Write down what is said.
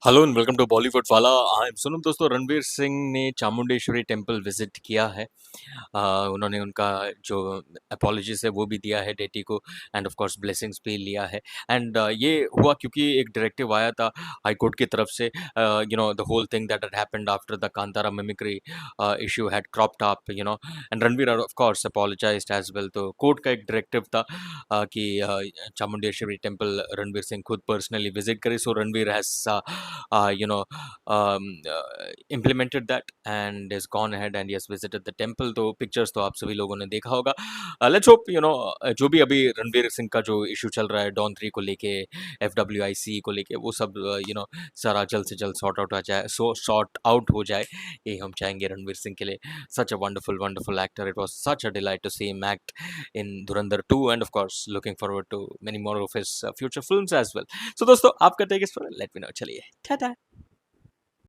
Hello and welcome to Bollywood Wala. I M सुनो दोस्तों, रणवीर सिंह ने चामुंडेश्वरी टेम्पल विजिट किया है। उन्होंने उनका जो अपॉलॉजीज है वो भी दिया है डेटी को, एंड ऑफ कोर्स ब्लेसिंग्स भी लिया है। एंड ये हुआ क्योंकि एक डायरेक्टिव आया था हाई कोर्ट की तरफ से। The whole thing that had happened after the Kantara mimicry issue had cropped up, and Ranveer of course apologised as well. तो कोर्ट का एक डायरेक्टिव था कि चामुंडेश्वरी टेम्पल रणवीर सिंह खुद पर्सनली विजिट करे। So Ranveer has implemented that and has gone ahead and he has visited the temple। तो pictures तो आप सभी लोगों ने देखा होगा। लेट्स होप जो भी अभी रणवीर सिंह का जो इशू चल रहा है डॉन 3 को लेके, FWIC को लेके, वो सब सारा जल्द से जल्द सॉर्ट आउट हो जाए, ये हम चाहेंगे रणवीर सिंह के लिए। Such a wonderful wonderful actor, it was such a delight to see him act in Dhurandhar 2 and of course looking forward to many more of his future films as well. So दोस्तों, आपका take इस पर let me know. चलिए, टाटा।